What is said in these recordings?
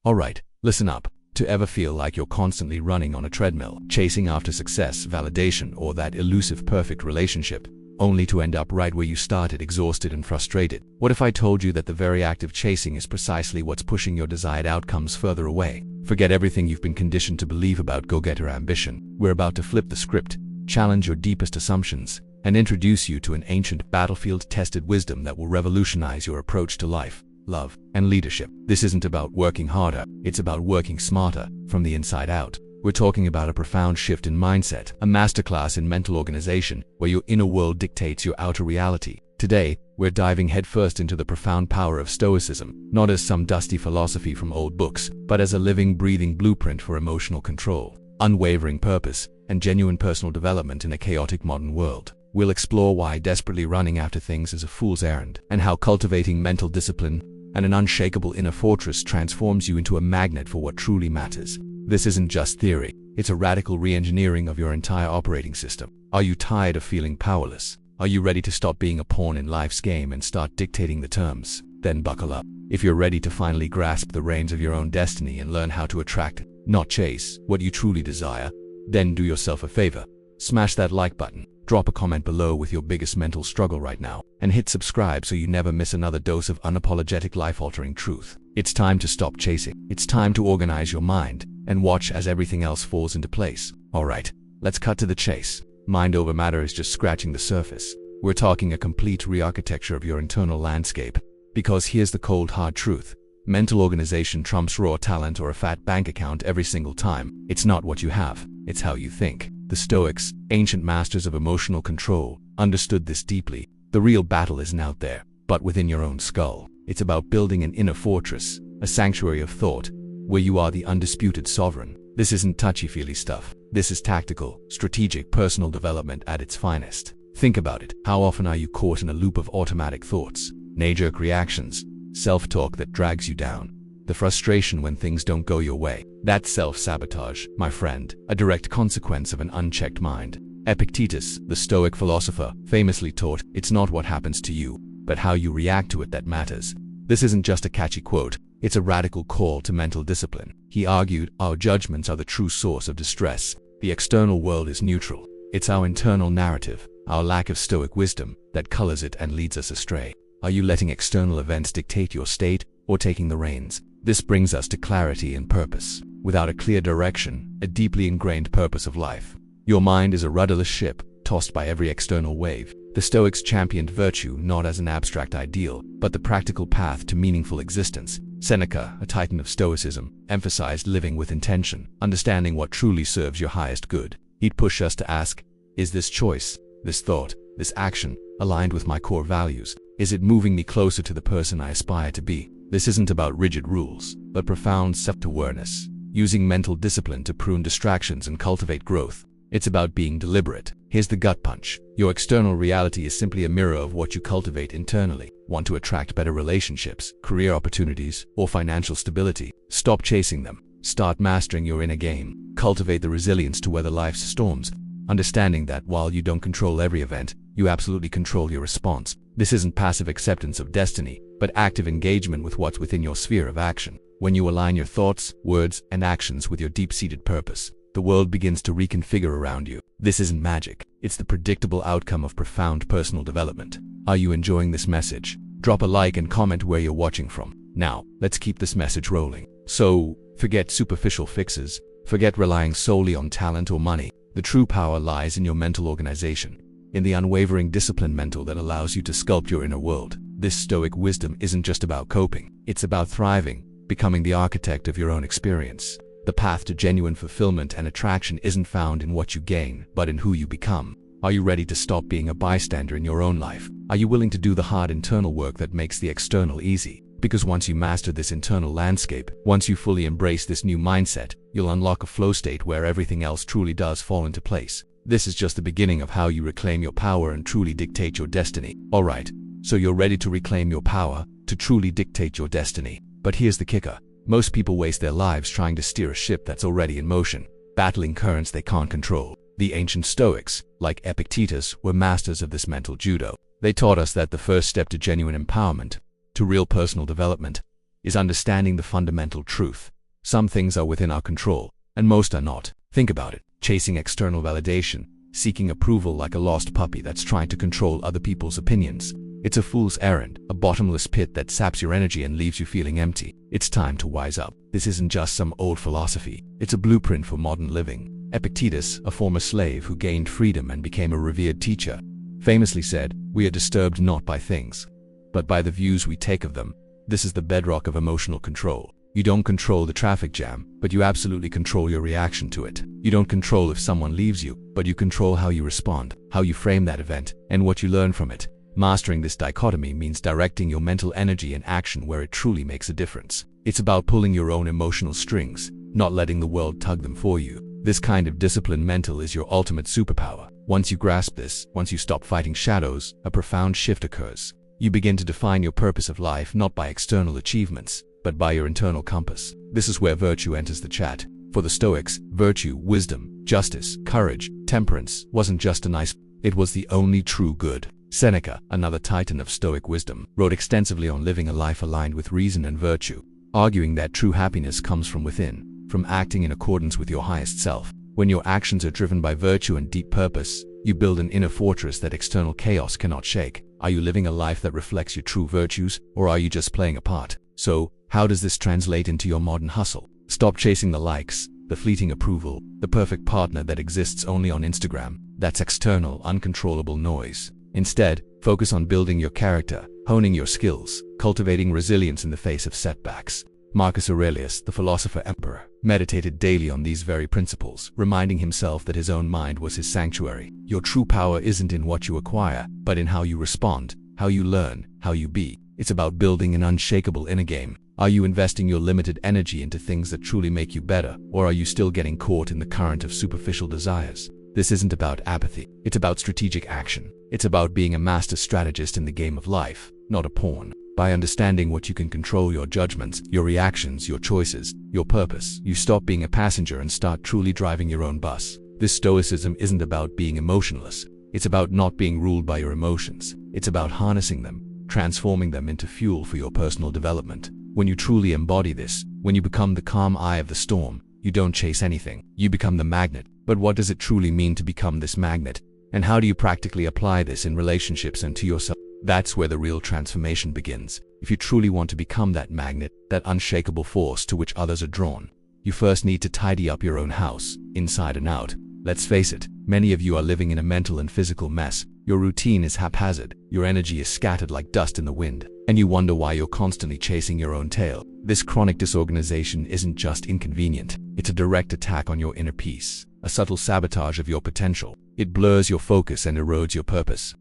Alright, listen up. To ever feel like you're constantly running on a treadmill, chasing after success, validation, or that elusive perfect relationship, only to end up right where you started, exhausted and frustrated? What if I told you that the very act of chasing is precisely what's pushing your desired outcomes further away? Forget everything you've been conditioned to believe about go-getter ambition. We're about to flip the script, challenge your deepest assumptions, and introduce you to an ancient, battlefield-tested wisdom that will revolutionize your approach to life, love, and leadership. This isn't about working harder, it's about working smarter, from the inside out. We're talking about a profound shift in mindset, a masterclass in mental organization, where your inner world dictates your outer reality. Today, we're diving headfirst into the profound power of Stoicism, not as some dusty philosophy from old books, but as a living, breathing blueprint for emotional control, unwavering purpose, and genuine personal development in a chaotic modern world. We'll explore why desperately running after things is a fool's errand, and how cultivating mental discipline and an unshakable inner fortress transforms you into a magnet for what truly matters. This isn't just theory, it's a radical re-engineering of your entire operating system. Are you tired of feeling powerless? Are you ready to stop being a pawn in life's game and start dictating the terms? Then buckle up. If you're ready to finally grasp the reins of your own destiny and learn how to attract, not chase, what you truly desire, then do yourself a favor. Smash that like button, drop a comment below with your biggest mental struggle right now, and hit subscribe so you never miss another dose of unapologetic life-altering truth. It's time to stop chasing. It's time to organize your mind and watch as everything else falls into place. Alright, let's cut to the chase. Mind over matter is just scratching the surface. We're talking a complete re-architecture of your internal landscape. Because here's the cold hard truth. Mental organization trumps raw talent or a fat bank account every single time. It's not what you have, it's how you think. The Stoics, ancient masters of emotional control, understood this deeply. The real battle isn't out there, but within your own skull. It's about building an inner fortress, a sanctuary of thought, where you are the undisputed sovereign. This isn't touchy-feely stuff. This is tactical, strategic personal development at its finest. Think about it. How often are you caught in a loop of automatic thoughts, knee-jerk reactions, self-talk that drags you down? The frustration when things don't go your way. That's self-sabotage, my friend, a direct consequence of an unchecked mind. Epictetus, the Stoic philosopher, famously taught, "It's not what happens to you, but how you react to it that matters." This isn't just a catchy quote, it's a radical call to mental discipline. He argued, our judgments are the true source of distress. The external world is neutral. It's our internal narrative, our lack of Stoic wisdom, that colors it and leads us astray. Are you letting external events dictate your state, or taking the reins? This brings us to clarity and purpose. Without a clear direction, a deeply ingrained purpose of life, your mind is a rudderless ship, tossed by every external wave. The Stoics championed virtue not as an abstract ideal, but the practical path to meaningful existence. Seneca, a titan of Stoicism, emphasized living with intention, understanding what truly serves your highest good. He'd push us to ask, is this choice, this thought, this action, aligned with my core values? Is it moving me closer to the person I aspire to be? This isn't about rigid rules, but profound self-awareness, using mental discipline to prune distractions and cultivate growth. It's about being deliberate. Here's the gut punch. Your external reality is simply a mirror of what you cultivate internally. Want to attract better relationships, career opportunities, or financial stability? Stop chasing them. Start mastering your inner game. Cultivate the resilience to weather life's storms, understanding that while you don't control every event, you absolutely control your response. This isn't passive acceptance of destiny, but active engagement with what's within your sphere of action. When you align your thoughts, words, and actions with your deep-seated purpose, the world begins to reconfigure around you. This isn't magic. It's the predictable outcome of profound personal development. Are you enjoying this message? Drop a like and comment where you're watching from. Now, let's keep this message rolling. So, forget superficial fixes. Forget relying solely on talent or money. The true power lies in your mental organization, in the unwavering discipline mental that allows you to sculpt your inner world. This Stoic wisdom isn't just about coping. It's about thriving, becoming the architect of your own experience. The path to genuine fulfillment and attraction isn't found in what you gain, but in who you become. Are you ready to stop being a bystander in your own life? Are you willing to do the hard internal work that makes the external easy? Because once you master this internal landscape, once you fully embrace this new mindset, you'll unlock a flow state where everything else truly does fall into place. This is just the beginning of how you reclaim your power and truly dictate your destiny. Alright, so you're ready to reclaim your power, to truly dictate your destiny. But here's the kicker. Most people waste their lives trying to steer a ship that's already in motion, battling currents they can't control. The ancient Stoics, like Epictetus, were masters of this mental judo. They taught us that the first step to genuine empowerment, to real personal development, is understanding the fundamental truth. Some things are within our control, and most are not. Think about it. Chasing external validation, seeking approval like a lost puppy that's trying to control other people's opinions. It's a fool's errand, a bottomless pit that saps your energy and leaves you feeling empty. It's time to wise up. This isn't just some old philosophy. It's a blueprint for modern living. Epictetus, a former slave who gained freedom and became a revered teacher, famously said, "We are disturbed not by things, but by the views we take of them." This is the bedrock of emotional control. You don't control the traffic jam, but you absolutely control your reaction to it. You don't control if someone leaves you, but you control how you respond, how you frame that event, and what you learn from it. Mastering this dichotomy means directing your mental energy and action where it truly makes a difference. It's about pulling your own emotional strings, not letting the world tug them for you. This kind of disciplined mental is your ultimate superpower. Once you grasp this, once you stop fighting shadows, a profound shift occurs. You begin to define your purpose of life not by external achievements, but by your internal compass. This is where virtue enters the chat. For the Stoics, virtue, wisdom, justice, courage, temperance wasn't just a nice, it was the only true good. Seneca, another titan of Stoic wisdom, wrote extensively on living a life aligned with reason and virtue, arguing that true happiness comes from within, from acting in accordance with your highest self. When your actions are driven by virtue and deep purpose, you build an inner fortress that external chaos cannot shake. Are you living a life that reflects your true virtues, or are you just playing a part? So, how does this translate into your modern hustle? Stop chasing the likes, the fleeting approval, the perfect partner that exists only on Instagram. That's external, uncontrollable noise. Instead, focus on building your character, honing your skills, cultivating resilience in the face of setbacks. Marcus Aurelius, the philosopher emperor, meditated daily on these very principles, reminding himself that his own mind was his sanctuary. Your true power isn't in what you acquire, but in how you respond, how you learn, how you be. It's about building an unshakable inner game. Are you investing your limited energy into things that truly make you better, or are you still getting caught in the current of superficial desires? This isn't about apathy. It's about strategic action. It's about being a master strategist in the game of life, not a pawn. By understanding what you can control, your judgments, your reactions, your choices, your purpose, you stop being a passenger and start truly driving your own bus. This Stoicism isn't about being emotionless. It's about not being ruled by your emotions. It's about harnessing them, transforming them into fuel for your personal development. When you truly embody this, when you become the calm eye of the storm, you don't chase anything. You become the magnet. But what does it truly mean to become this magnet? And how do you practically apply this in relationships and to yourself? That's where the real transformation begins. If you truly want to become that magnet, that unshakable force to which others are drawn, you first need to tidy up your own house, inside and out. Let's face it, many of you are living in a mental and physical mess. Your routine is haphazard, your energy is scattered like dust in the wind, and you wonder why you're constantly chasing your own tail. This chronic disorganization isn't just inconvenient, it's a direct attack on your inner peace, a subtle sabotage of your potential. It blurs your focus and erodes your purpose.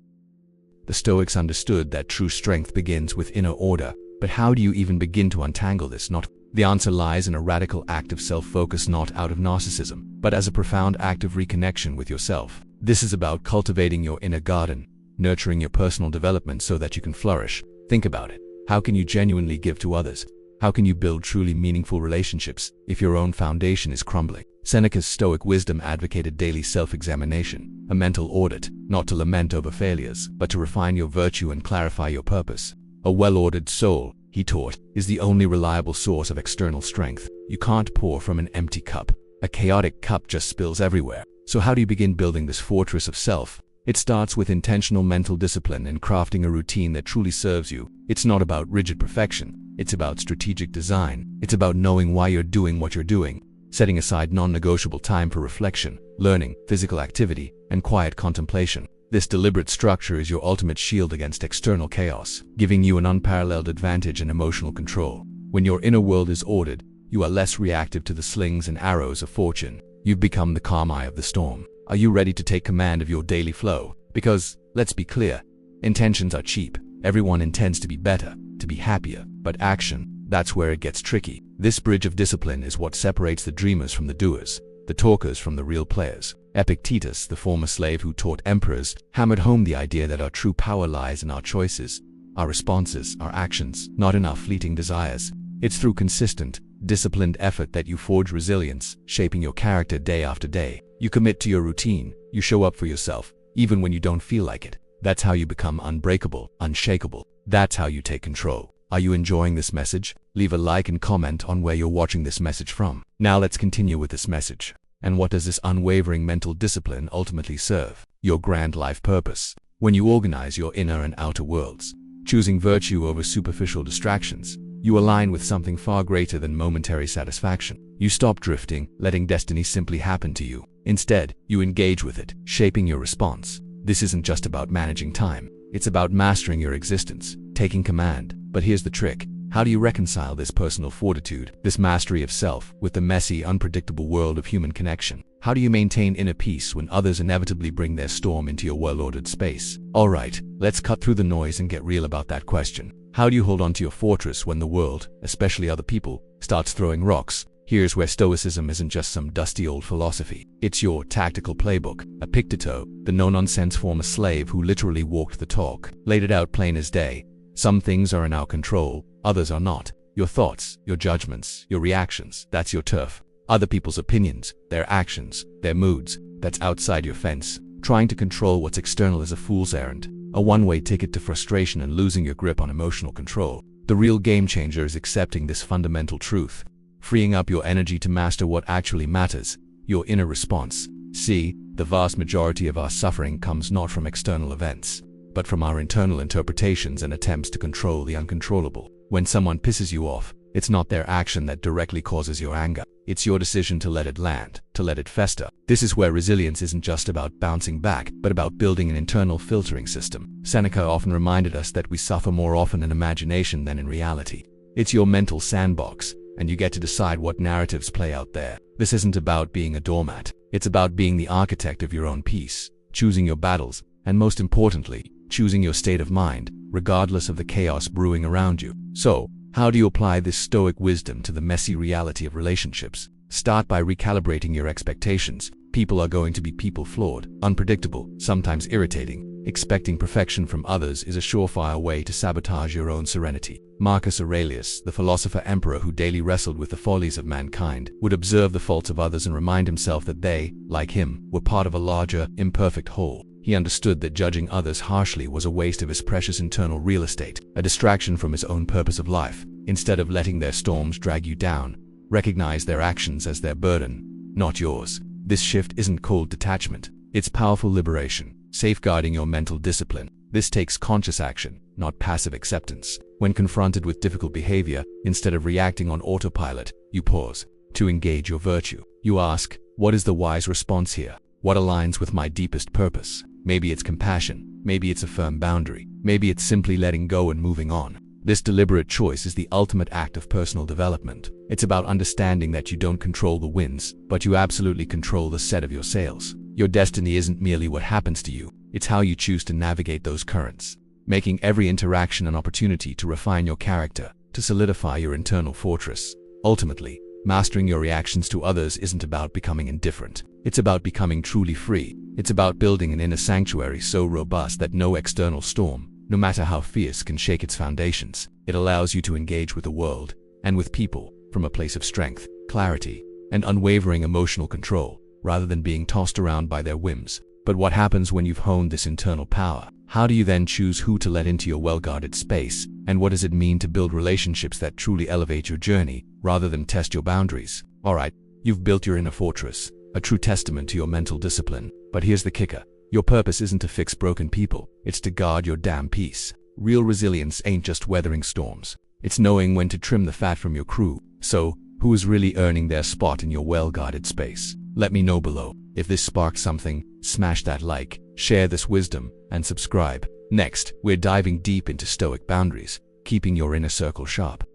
The Stoics understood that true strength begins with inner order, but how do you even begin to untangle this knot? The answer lies in a radical act of self-focus, not out of narcissism, but as a profound act of reconnection with yourself. This is about cultivating your inner garden, nurturing your personal development so that you can flourish. Think about it. How can you genuinely give to others? How can you build truly meaningful relationships if your own foundation is crumbling? Seneca's Stoic wisdom advocated daily self-examination, a mental audit, not to lament over failures, but to refine your virtue and clarify your purpose. A well-ordered soul, he taught, is the only reliable source of external strength. You can't pour from an empty cup. A chaotic cup just spills everywhere. So how do you begin building this fortress of self? It starts with intentional mental discipline and crafting a routine that truly serves you. It's not about rigid perfection. It's about strategic design. It's about knowing why you're doing what you're doing, setting aside non-negotiable time for reflection, learning, physical activity, and quiet contemplation. This deliberate structure is your ultimate shield against external chaos, giving you an unparalleled advantage in emotional control. When your inner world is ordered, you are less reactive to the slings and arrows of fortune. You've become the calm eye of the storm. Are you ready to take command of your daily flow? Because, let's be clear, intentions are cheap. Everyone intends to be better, to be happier, but action, that's where it gets tricky. This bridge of discipline is what separates the dreamers from the doers, the talkers from the real players. Epictetus, the former slave who taught emperors, hammered home the idea that our true power lies in our choices, our responses, our actions, not in our fleeting desires. It's through consistent, disciplined effort that you forge resilience, shaping your character day after day. You commit to your routine, you show up for yourself, even when you don't feel like it. That's how you become unbreakable, unshakable. That's how you take control. Are you enjoying this message? Leave a like and comment on where you're watching this message from. Now let's continue with this message. And what does this unwavering mental discipline ultimately serve? Your grand life purpose. When you organize your inner and outer worlds, choosing virtue over superficial distractions, you align with something far greater than momentary satisfaction. You stop drifting, letting destiny simply happen to you. Instead, you engage with it, shaping your response. This isn't just about managing time. It's about mastering your existence, taking command. But here's the trick. How do you reconcile this personal fortitude, this mastery of self, with the messy, unpredictable world of human connection? How do you maintain inner peace when others inevitably bring their storm into your well-ordered space? Alright, let's cut through the noise and get real about that question. How do you hold on to your fortress when the world, especially other people, starts throwing rocks? Here's where Stoicism isn't just some dusty old philosophy. It's your tactical playbook. Epictetus, the no-nonsense former slave who literally walked the talk, laid it out plain as day. Some things are in our control, others are not. Your thoughts, your judgments, your reactions, that's your turf. Other people's opinions, their actions, their moods, that's outside your fence. Trying to control what's external is a fool's errand, a one-way ticket to frustration and losing your grip on emotional control. The real game changer is accepting this fundamental truth, freeing up your energy to master what actually matters, your inner response. See, the vast majority of our suffering comes not from external events, but from our internal interpretations and attempts to control the uncontrollable. When someone pisses you off, it's not their action that directly causes your anger. It's your decision to let it land, to let it fester. This is where resilience isn't just about bouncing back, but about building an internal filtering system. Seneca often reminded us that we suffer more often in imagination than in reality. It's your mental sandbox, and you get to decide what narratives play out there. This isn't about being a doormat. It's about being the architect of your own peace, choosing your battles, and most importantly, choosing your state of mind, regardless of the chaos brewing around you. So, how do you apply this stoic wisdom to the messy reality of relationships? Start by recalibrating your expectations. People are going to be people, flawed, unpredictable, sometimes irritating. Expecting perfection from others is a surefire way to sabotage your own serenity. Marcus Aurelius, the philosopher emperor who daily wrestled with the follies of mankind, would observe the faults of others and remind himself that they, like him, were part of a larger, imperfect whole. He understood that judging others harshly was a waste of his precious internal real estate, a distraction from his own purpose of life. Instead of letting their storms drag you down, recognize their actions as their burden, not yours. This shift isn't cold detachment, it's powerful liberation, safeguarding your mental discipline. This takes conscious action, not passive acceptance. When confronted with difficult behavior, instead of reacting on autopilot, you pause to engage your virtue. You ask, what is the wise response here? What aligns with my deepest purpose? Maybe it's compassion, maybe it's a firm boundary, maybe it's simply letting go and moving on. This deliberate choice is the ultimate act of personal development. It's about understanding that you don't control the winds, but you absolutely control the set of your sails. Your destiny isn't merely what happens to you, it's how you choose to navigate those currents, making every interaction an opportunity to refine your character, to solidify your internal fortress. Ultimately, mastering your reactions to others isn't about becoming indifferent. It's about becoming truly free. It's about building an inner sanctuary so robust that no external storm, no matter how fierce, can shake its foundations. It allows you to engage with the world, and with people, from a place of strength, clarity, and unwavering emotional control, rather than being tossed around by their whims. But what happens when you've honed this internal power? How do you then choose who to let into your well-guarded space? And what does it mean to build relationships that truly elevate your journey, rather than test your boundaries? Alright, you've built your inner fortress, a true testament to your mental discipline. But here's the kicker. Your purpose isn't to fix broken people, it's to guard your damn peace. Real resilience ain't just weathering storms. It's knowing when to trim the fat from your crew. So, who is really earning their spot in your well-guarded space? Let me know below. If this sparked something, smash that like, share this wisdom, and subscribe. Next, we're diving deep into stoic boundaries, keeping your inner circle sharp.